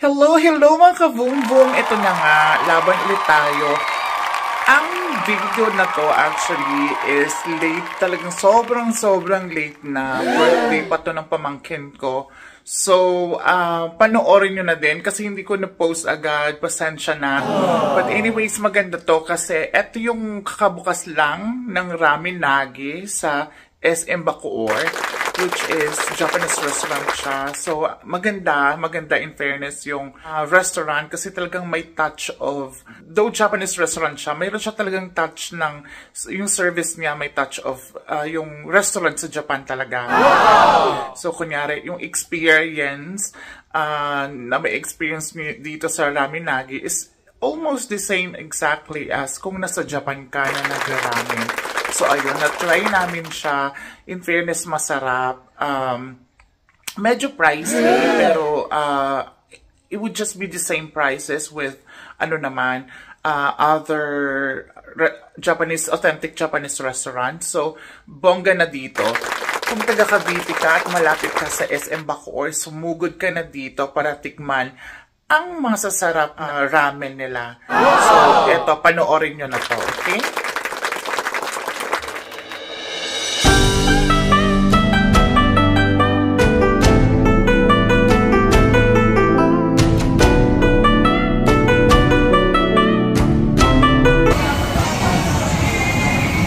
Hello, hello mga ka-boom-boom! Ito na nga, laban ulit tayo. Ang video na to actually is late, talagang sobrang late na. Birthday pa to ng pamangkin ko. So, panoorin nyo na din kasi hindi ko na-post agad, pasensya na. But anyways, maganda to kasi ito yung kakabukas lang ng ramen nagi sa SM Bacoor, which is Japanese restaurant siya. So, maganda in fairness yung restaurant kasi talagang may touch of, though Japanese restaurant siya, mayroon siya talagang touch ng, yung service niya may touch of yung restaurant sa Japan talaga. Wow! So, kunyari, yung experience na may experience dito sa ramen nagi is almost the same exactly as kung nasa Japan ka na nag-ramen. So, ayun, na-try namin siya. In fairness, masarap. Medyo pricey, pero it would just be the same prices with, other authentic Japanese restaurants. So, bongga na dito. Kung taga Cavite ka at malapit ka sa SM Bacoor, sumugod ka na dito para tikman ang masasarap na ramen nila. So, eto, panoorin nyo na to, okay?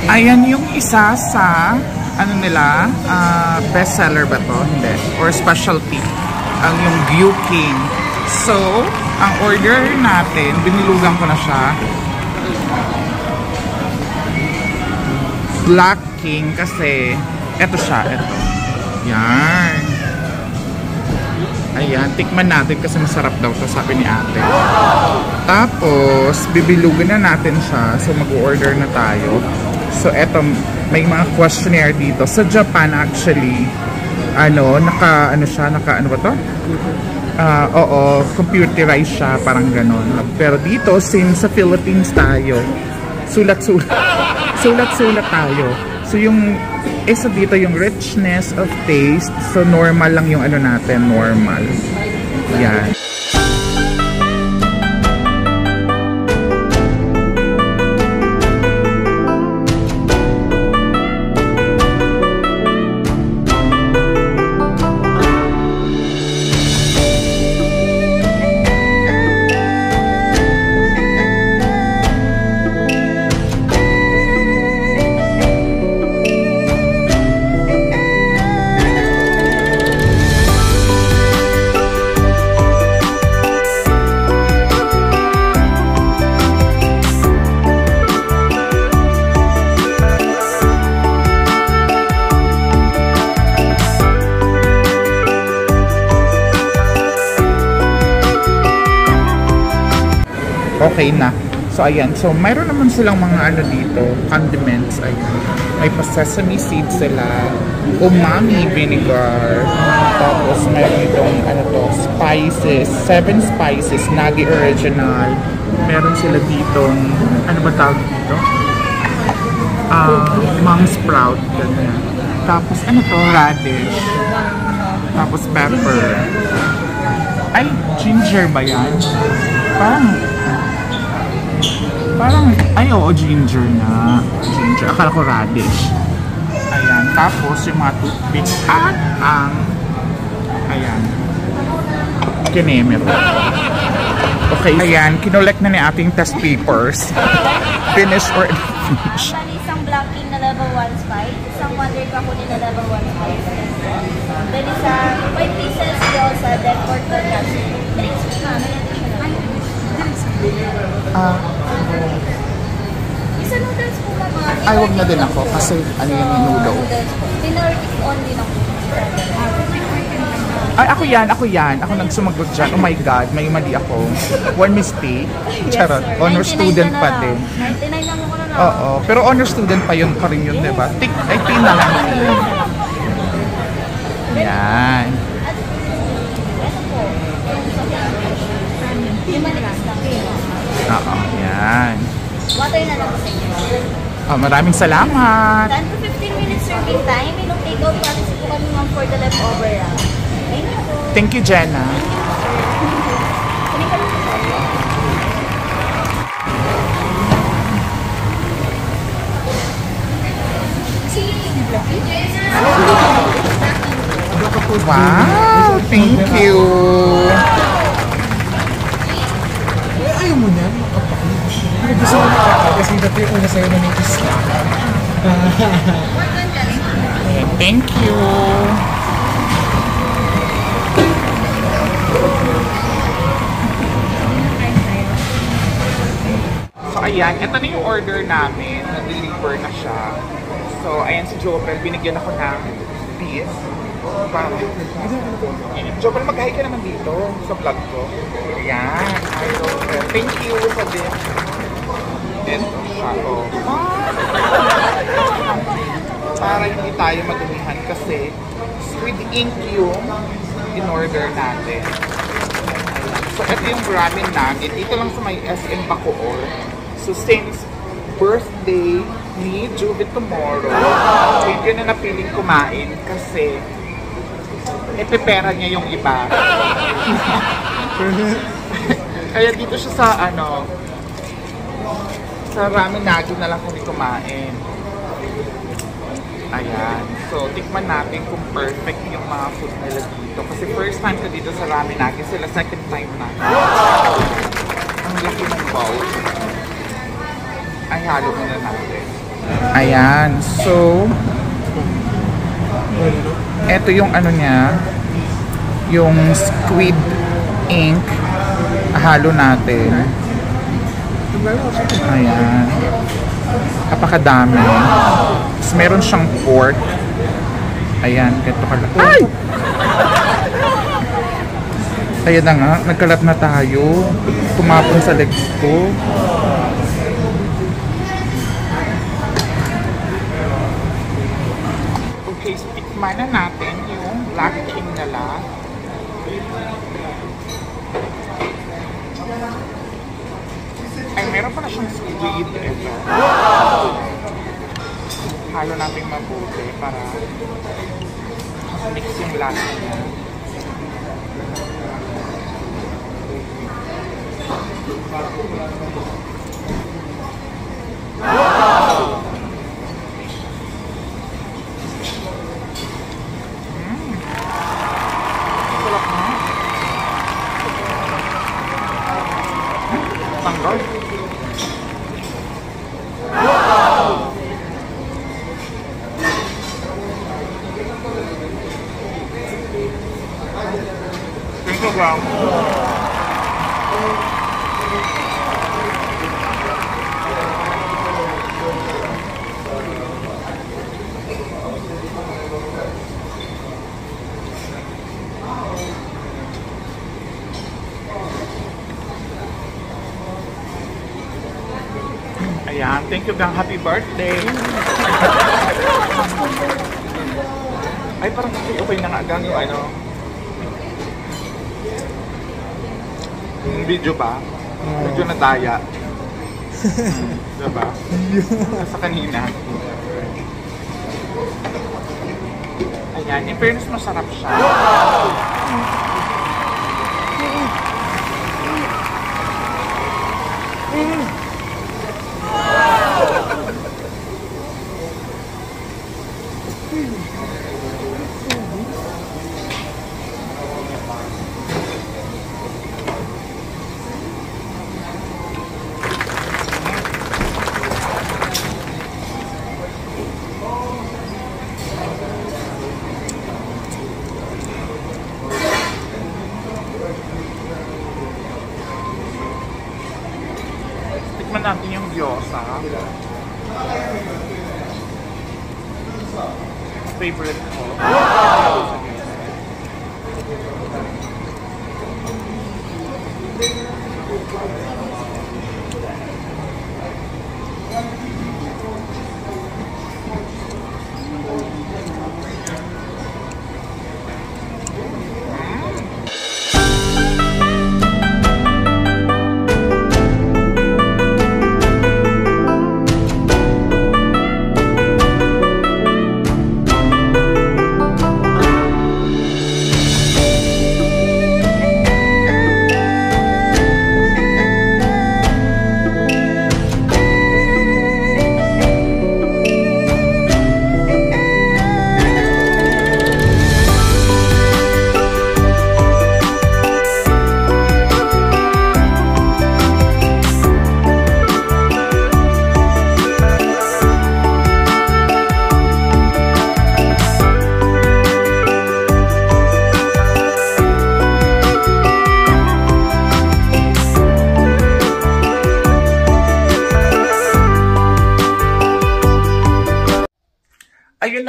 Ayan yung isa sa, bestseller ba to? Hindi. Or specialty. Ang yung Gyuking. So, ang order natin, binilugan ko na siya. Black King kasi, eto siya, eto. Yan. Ayan, tikman natin kasi masarap daw to, sabi ni ate. Tapos, bibilugan na natin siya. So, mag-order na tayo. So, eto, may mga questionnaire dito. Sa Japan, actually, oo, computerized siya, parang ganon. Pero dito, since sa Philippines tayo, sulat-sulat tayo. So, yung isa dito, yung richness of taste. So, normal lang yung natin, normal. Yan. Okay na. So, ayan. So, mayroon naman silang mga dito, condiments. Ayan. May pa-sesame seeds sila, umami vinegar, tapos mayroon itong, spices, 7 spices, nagi original. Meron sila ditong, ano ba tawag dito? Mung sprout, ganyan. Tapos, radish. Tapos, pepper. Ay, ginger ba yan? Oo, ginger na. Ginger. Akala ko radish. Ayan. Tapos, yung mga toothpick at kinemer. Okay. Ayan. Kinolect na ni ating test papers. Finish or finish. Isang Black King na level 1 spice. Isang Wonder Kakuni na level 1 spice. Then, isang 5 pieces gyoza, then pork tortillas. Isa noodles po ba mga? Ay, wag na din ako kasi yung noodle. Minority only na po. Ay, ako yan. Ako nagsumagot dyan. Oh my God, may mali ako. One mistake. Charot. Yes, honor student pa din. 99 lang ako na. Oo. Pero honor student pa rin yun, diba? Ay, pin na lang. Yan. Oo, yan. Water na lang sa inyo. Maraming salamat. 10 to 15 minutes serving time. May take-out process po kami for the leftover. Thank you, Jenna. Wow! Thank you! Ayaw mo niyan, makapakit. Gusto mo makapakit kasi dati yung una sa'yo na may isla. Thank you! So ayan, ito na yung order namin. Na-deliver na siya. So ayan si Jopel, binigyan ako ng beef. Jopel, mag-hi ka naman dito sa vlog ko. Ayan, hi Jopel. Thank you sa beef. Ito siya, oh. Para hindi tayo madumihan kasi squid ink yung in-order natin. So ito yung ramen namin. Dito lang sa may SM Bacoor. So since birthday ni Juvie tomorrow, hindi na napiling kumain kasi ipepera niya yung iba. Kaya dito siya sa sa ramen nagi na lang kami kumain. Ayan. So, tikman natin kung perfect yung mga food nila dito. Kasi first time ko dito sa ramen nagi. Sila second time na. Ang laki ng bowl. Ay, halo muna natin. Ayan. So, eto yung ano niya. Yung squid ink. Halo natin. Ayan. Kapakadami. Tapos meron siyang pork. Ayan, ganito kalat. Ay! Ayan na nga, nagkalat na tayo. Tumapon sa legs ko. Okay, so tikman na natin yung black king nila. Ay, meron pala siyang squid. Ito. Halo natin mabuti para mix yung lasa niya. Sarap na. Tanggal. Instagram. Ayan, thank you gang, happy birthday. Ay, parang okay na nga gang yung ano. Yung video ba? Medyo nadaya. Diba? Sa kanina. Ayan, in fairness masarap siya. Tikman natin yung gyoza. Favorite ko.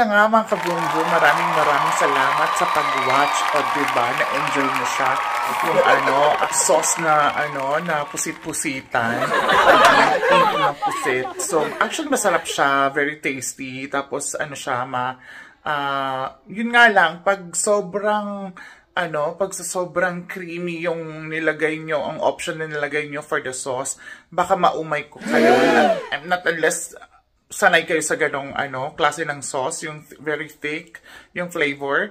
nga mga kabumbum, maraming salamat sa pag-watch. O diba, na-enjoy mo siya. Yung sauce na na pusit-pusitan. Na pusit. So, actually masarap siya, very tasty. Tapos siya yun nga lang, pag sobrang creamy yung nilagay nyo, ang option na nilagay nyo for the sauce, baka maumay ko kayo. Not unless sanay kayo sa ganong klase ng sauce, yung very thick, yung flavor,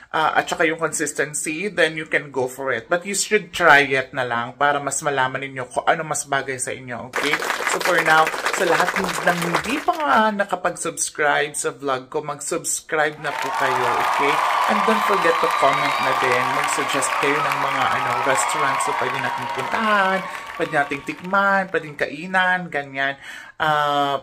at saka yung consistency, then you can go for it. But you should try it na lang para mas malaman ninyo kung ano mas bagay sa inyo, okay? So for now, sa lahat ng hindi pa nga nakapag-subscribe sa vlog ko, mag-subscribe na po kayo, okay? And don't forget to comment na din. Mag-suggest kayo ng mga restaurants so pwede natin puntahan, pwede nating tikman, pwedeng kainan, ganyan.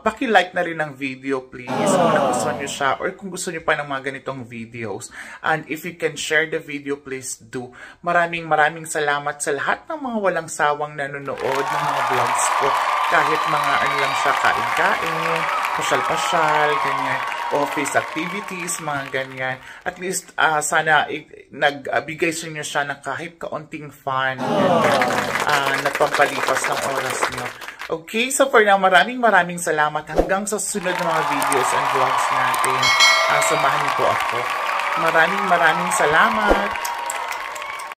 Paki-like na rin ang video, please, kung nagustuhan nyo siya or kung gusto nyo pa ng mga ganitong videos. And if you can share the video, please do. Maraming salamat sa lahat ng mga walang sawang nanonood ng mga vlogs ko. Kahit mga lang siya, kain-kain, pasyal-pasyal, ganyan, office activities, mga ganyan. At least, sana nagbigay sa inyo siya ng kahit kaunting fun, na pampalipas ng oras nyo. Okay, so for now, maraming salamat. Hanggang sa sunod na mga videos and vlogs natin. Samahan niyo po ako. Maraming salamat.